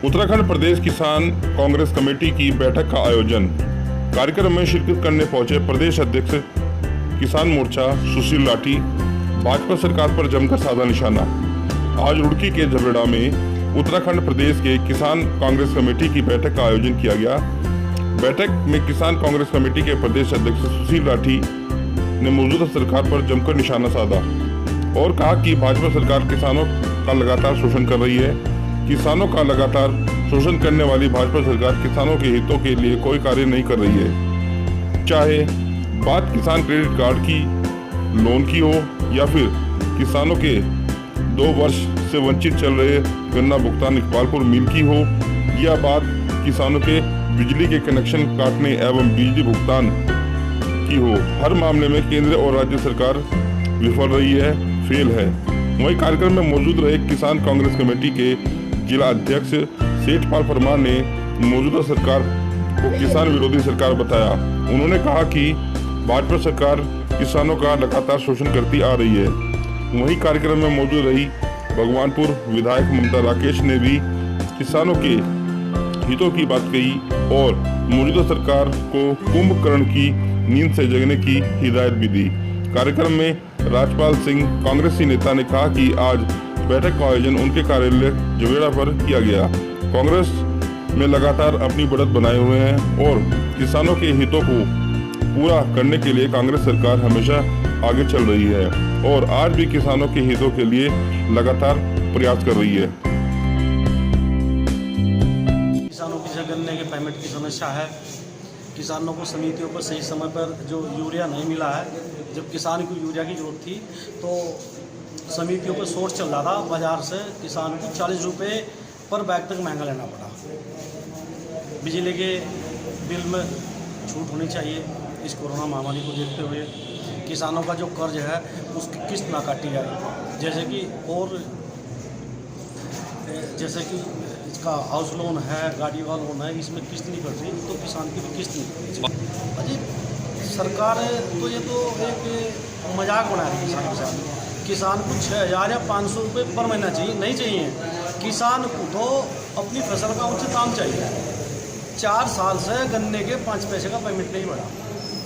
उत्तराखंड प्रदेश किसान कांग्रेस कमेटी की बैठक का आयोजन। कार्यक्रम में शिरकत करने पहुंचे प्रदेश अध्यक्ष किसान मोर्चा सुशील लाठी। भाजपा सरकार पर जमकर साधा निशाना। आज रुड़की के झबरेड़ा में उत्तराखंड प्रदेश के किसान कांग्रेस कमेटी की बैठक का आयोजन किया गया। बैठक में किसान कांग्रेस कमेटी के प्रदेश अध्यक्ष सुशील लाठी ने मौजूदा सरकार पर जमकर निशाना साधा और कहा कि भाजपा सरकार किसानों का लगातार शोषण कर रही है। किसानों का लगातार शोषण करने वाली भाजपा सरकार किसानों के हितों के लिए कोई कार्य नहीं कर रही है। चाहे बात किसान क्रेडिट कार्ड की, लोन की हो या फिर किसानों के 2 वर्ष से वंचित चल रहे गन्ना भुगतान इकबालपुर मिल की हो, या बात किसानों के बिजली के कनेक्शन काटने एवं बिजली भुगतान की हो, हर मामले में केंद्र और राज्य सरकार विफल रही है, फेल है। वहीं कार्यक्रम में मौजूद रहे किसान कांग्रेस कमेटी के जिला अध्यक्ष सेठपाल परमार ने मौजूदा सरकार को किसान विरोधी सरकार बताया। उन्होंने कहा कि भाजपा सरकार किसानों का लगातार शोषण करती आ रही है। वहीं कार्यक्रम में मौजूद रही भगवानपुर विधायक ममता राकेश ने भी किसानों के हितों की बात कही और मौजूदा सरकार को कुंभकर्ण की नींद से जगने की हिदायत भी दी। कार्यक्रम में राजपाल सिंह कांग्रेसी नेता ने कहा कि आज बैठक का आयोजन उनके कार्यालय झबरेड़ा पर किया गया। कांग्रेस में लगातार अपनी बढ़त बनाए हुए हैं और किसानों के हितों को पूरा करने के लिए कांग्रेस सरकार हमेशा आगे चल रही है और आज भी किसानों के हितों के लिए लगातार प्रयास कर रही है। किसानों की गन्ने के पेमेंट की समस्या है। किसानों को समितियों पर सही समय पर जो यूरिया नहीं मिला है। जब किसान को यूरिया की जरूरत थी तो समितियों पर शॉर्ट चल रहा था। बाजार से किसान को 40 रुपये पर बैग तक महंगा लेना पड़ा। बिजली के बिल में छूट होनी चाहिए। इस कोरोना महामारी को देखते हुए किसानों का जो कर्ज है उसकी किस्त ना काटी जाए, जैसे कि इसका हाउस लोन है, गाड़ी का लोन है, इसमें किस्त नहीं कट रही तो किसान की भी किस्त नहीं कट रही। अजी सरकार तो ये तो एक मजाक बना रही है किसान के साथ। किसान को 6,000 या 500 रुपये पर महीना चाहिए, नहीं चाहिए। किसान को तो अपनी फसल का उचित दाम चाहिए। 4 साल से गन्ने के 5 पैसे का पेमेंट नहीं बढ़ा।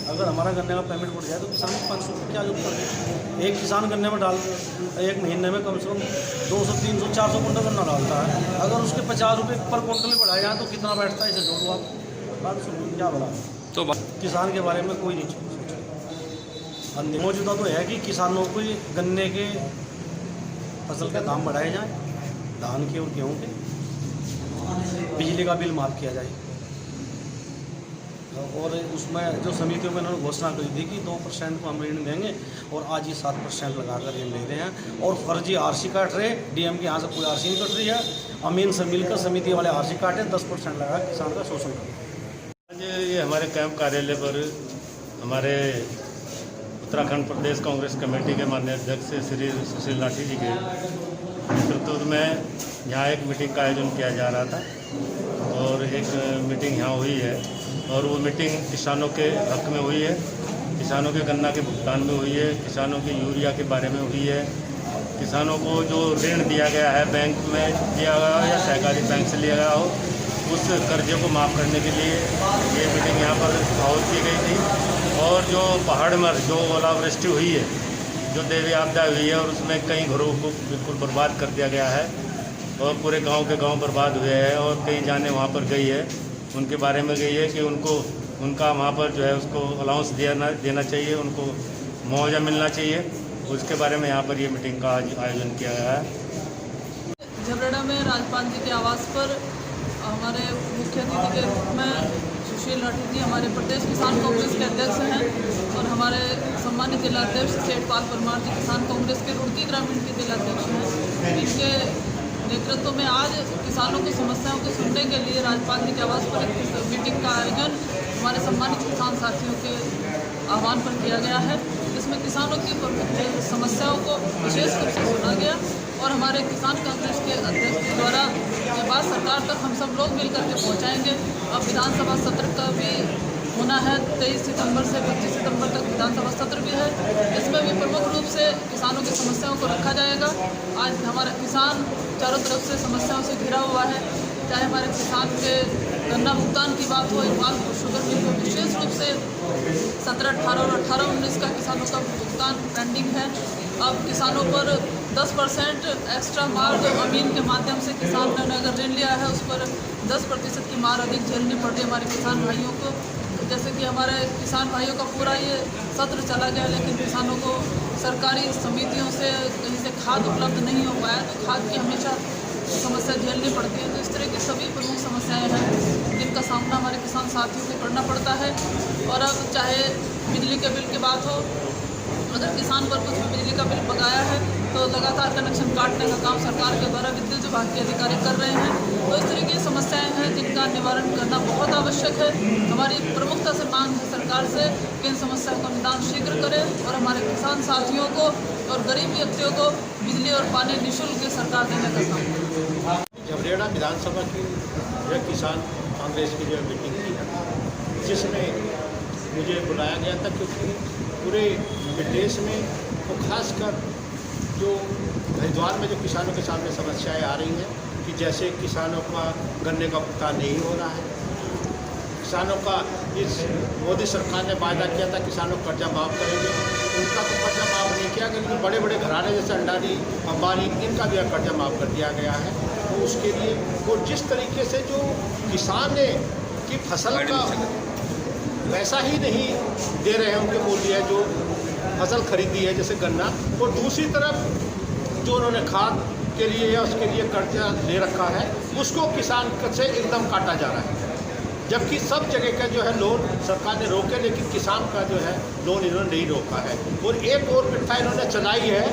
अगर हमारा गन्ने का पेमेंट बढ़ जाए तो किसान को 500 रुपये क्या जरूरत पड़ेगी। एक किसान गन्ने में एक महीने में कम से कम 200, 300, 400 कुंटल गन्ना डालता है। अगर उसके 50 रुपये पर कुंटल बढ़ाए जाए तो कितना बैठता है, इसे जोड़ो आप 500 रुपये क्या बढ़ा। तो किसान के बारे में कोई नहीं सोचा। मौजूदा तो है कि किसानों को गन्ने के फसल का दाम बढ़ाए जाए, धान के और गेहूँ के, बिजली का बिल माफ़ किया जाए और उसमें जो समितियों में उन्होंने घोषणा करी थी कि 2% को हम ऋण देंगे और आज ये 7% लगाकर ऋण ले रहे हैं और फर्जी आरसी काट रहे। डीएम के यहाँ से कोई आरसी नहीं कट रही है। अमीन से मिलकर समिति वाले आरसी काटे 10% लगा किसान का शोषण कर। आज ये हमारे कैंप कार्यालय पर हमारे उत्तराखंड प्रदेश कांग्रेस कमेटी के माननीय अध्यक्ष श्री सुशील लाठी जी के नेतृत्व में यहाँ एक मीटिंग का आयोजन किया जा रहा था और एक मीटिंग यहाँ हुई है और वो मीटिंग किसानों के हक में हुई है। किसानों के गन्ना के भुगतान में हुई है, किसानों की यूरिया के बारे में हुई है, किसानों को जो ऋण दिया गया है बैंक में दिया गया हो या सहकारी बैंक से लिया गया हो, उस कर्जे को माफ़ करने के लिए ये मीटिंग यहाँ पर आयोजित की गई थी। और जो पहाड़ में जो ओलावृष्टि हुई है, जो देवी आपदा हुई है और उसमें कई घरों को बिल्कुल बर्बाद कर दिया गया है और पूरे गांव के गांव बर्बाद हुए हैं और कई जाने वहां पर गई है, उनके बारे में गई है कि उनका वहां पर जो है उसको अलाउंस देना चाहिए, उनको मुआवजा मिलना चाहिए। उसके बारे में यहाँ पर ये मीटिंग का आयोजन किया गया है। झबरेड़ा में राज्यपाल जी के आवास पर हमारे मुख्य अतिथि के रूप में सुशील लाठी जी हमारे प्रदेश किसान कांग्रेस के अध्यक्ष हैं और हमारे सम्मानित जिला अध्यक्ष सेठपाल परमार जी किसान कांग्रेस के रुड़की ग्रामीण के जिला अध्यक्ष हैं। इनके नेतृत्व में आज किसानों की समस्याओं को सुनने के लिए राज्यपाल जी के आवास पर एक मीटिंग का आयोजन हमारे सम्मानित किसान साथियों के आह्वान पर किया गया है, जिसमें किसानों की समस्याओं को विशेष रूप से सुना गया और हमारे किसान कांग्रेस के अध्यक्ष के द्वारा ये बात सरकार तक हम सब लोग मिल करके पहुँचाएँगे। अब विधानसभा सत्र का भी होना है। 23 सितंबर से 25 सितंबर तक विधानसभा सत्र भी है। इसमें भी प्रमुख रूप से किसानों की समस्याओं को रखा जाएगा। आज हमारा किसान चारों तरफ से समस्याओं से घिरा हुआ है। चाहे हमारे किसान के गन्ना भुगतान की बात हो, इकबाल शुगर मिल को विशेष रूप से 17, 18 और 18, 19 का किसानों का भुगतान पेंडिंग है। अब किसानों पर 10% एक्स्ट्रा मार जो अमीन के माध्यम से किसान ने अगर ऋण लिया है उस पर 10% की मार अधिक झेलनी पड़ रही है हमारे किसान भाइयों को। जैसे कि हमारे किसान भाइयों का पूरा ये सत्र चला गया, लेकिन किसानों को सरकारी समितियों से कहीं से खाद उपलब्ध नहीं हो पाया, तो खाद की हमेशा समस्या झेलनी पड़ती है। तो इस तरह की सभी प्रमुख समस्याएं हैं जिनका सामना हमारे किसान साथियों को करना पड़ता है। और अब चाहे बिजली के बिल की बात हो, अगर किसान पर कुछ भी बिजली का बिल बकाया है तो लगातार कनेक्शन काटने का काम सरकार के द्वारा विद्युत विभाग के अधिकारी कर रहे हैं। तो इस तरह की समस्याएं हैं जिनका निवारण करना बहुत आवश्यक है। हमारी प्रमुखता से मांग है सरकार से कि इन समस्याओं का निदान शीघ्र करे और हमारे किसान साथियों को और गरीब व्यक्तियों को बिजली और पानी निःशुल्क सरकार देने का काम करे। झबरेड़ा विधानसभा की जो किसान कांग्रेस की जो मीटिंग की है, जिसमें मुझे बुलाया गया था क्योंकि पूरे प्रदेश में तो खासकर जो हरिद्वार में जो किसानों के सामने समस्याएं आ रही हैं कि जैसे किसानों का गन्ने का भुगतान नहीं हो रहा है, किसानों का इस मोदी सरकार ने वायदा किया था किसानों का कर्जा माफ़ करेंगे, उनका तो कर्जा माफ़ नहीं किया गया, लेकिन बड़े बड़े घराने जैसे अंडानी अंबानी इनका भी कर्जा माफ़ कर दिया गया है। तो उसके लिए वो जिस तरीके से जो किसान ने की फसल का वैसा ही नहीं दे रहे हैं उनके मूल्य जो फसल खरीदी है जैसे गन्ना, और दूसरी तरफ जो उन्होंने खाद के लिए या उसके लिए कर्जा ले रखा है उसको किसान से एकदम काटा जा रहा है। जबकि सब जगह का जो है लोन सरकार ने रोके, लेकिन किसान का जो है लोन इन्होंने नहीं रोका है। और एक और प्रथा इन्होंने चलाई है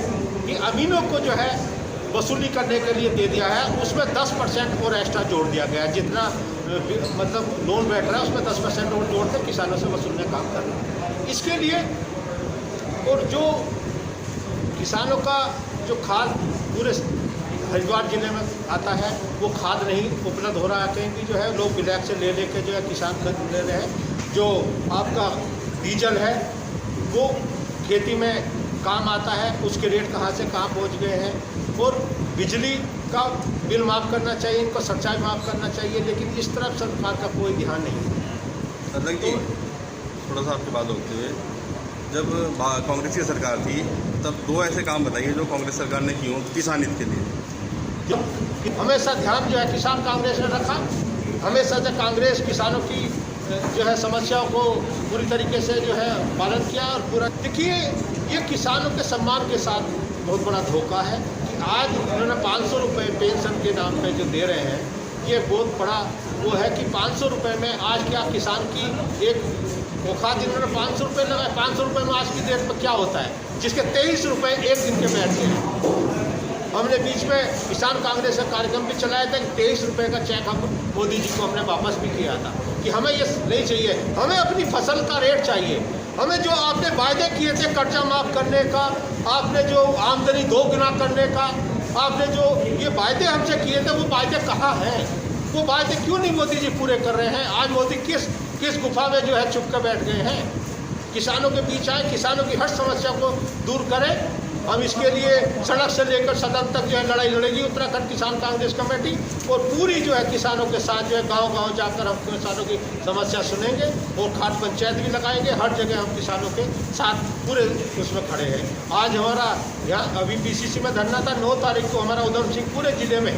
कि अमीनों को जो है वसूली करने के लिए दे दिया है, उसमें 10% और एक्स्ट्रा जोड़ दिया गया है। जितना मतलब लोन बैठ रहा है उसमें 10% और जोड़ के किसानों से वसूलने का काम कर रहा है। इसके लिए और जो किसानों का जो खाद पूरे हरिद्वार जिले में आता है वो खाद नहीं उपलब्ध हो रहा है, कहीं भी जो है लोग ब्लैक से ले लेके जो है किसान खरीद ले रहे हैं। जो आपका डीजल है वो खेती में काम आता है, उसके रेट कहाँ से कहाँ पहुँच गए हैं। और बिजली का बिल माफ़ करना चाहिए, इनको सरचार्ज माफ़ करना चाहिए, लेकिन इस तरफ सरकार का कोई ध्यान नहीं है। अलग जी थोड़ा सा आपकी बात होते हुए, जब कांग्रेस की सरकार थी तब 2 ऐसे काम बताइए जो कांग्रेस सरकार ने किए हों किसान हित के लिए। हमेशा ध्यान जो है किसान कांग्रेस ने रखा, हमेशा से कांग्रेस किसानों की जो है समस्याओं को पूरी तरीके से जो है पालन किया। और पूरा देखिए ये किसानों के सम्मान के साथ बहुत बड़ा धोखा है कि आज उन्होंने 500 रुपये पेंशन के नाम पे जो दे रहे हैं, ये बहुत बड़ा वो है कि 500 रुपये में आज क्या किसान की एक औकात जिन्होंने 500 रुपये लगाए, 500 रुपये में आज की डेट पर क्या होता है, जिसके 23 रुपये एक दिन के बैठ गए। हमने बीच में किसान कांग्रेस का कार्यक्रम भी चलाया था कि 23 रुपये का चेक हम मोदी जी को हमने वापस भी किया था कि हमें ये नहीं चाहिए, हमें अपनी फसल का रेट चाहिए। हमें जो आपने वायदे किए थे कर्जा माफ़ करने का, आपने जो आमदनी 2 गुना करने का, आपने जो ये वायदे हमसे किए थे वो वायदे कहाँ हैं? वो वायदे क्यों नहीं मोदी जी पूरे कर रहे हैं? आज मोदी किस गुफा में जो है छुप कर बैठ गए हैं? किसानों के बीच आए, किसानों की हर समस्या को दूर करें। हम इसके लिए सड़क से लेकर सदन तक जो है लड़ाई लड़ेगी उत्तराखंड किसान कांग्रेस कमेटी, और पूरी जो है किसानों के साथ जो है गांव-गांव जाकर हम किसानों की समस्या सुनेंगे और खाद पंचायत भी लगाएंगे। हर जगह हम किसानों के साथ पूरे उसमें खड़े हैं। आज हमारा यहाँ अभी PCC में धरना था, 9 तारीख को हमारा उधम सिंह पूरे ज़िले में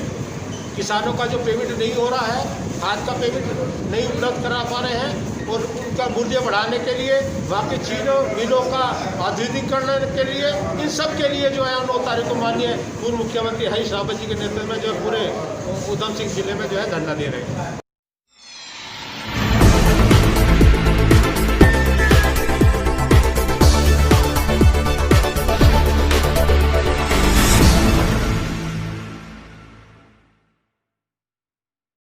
किसानों का जो पेमेंट नहीं हो रहा है, खाद का पेमेंट नहीं उपलब्ध करा पा रहे हैं, और उनका मूल्य बढ़ाने के लिए, वहाँ के चीनों मिलों का आधुनिकीकरण के लिए, इन सब के लिए जो है 9 तारीख को माननीय पूर्व मुख्यमंत्री हरीश रावत जी के नेतृत्व में जो पूरे उधम सिंह जिले में जो है धरना दे रहे हैं।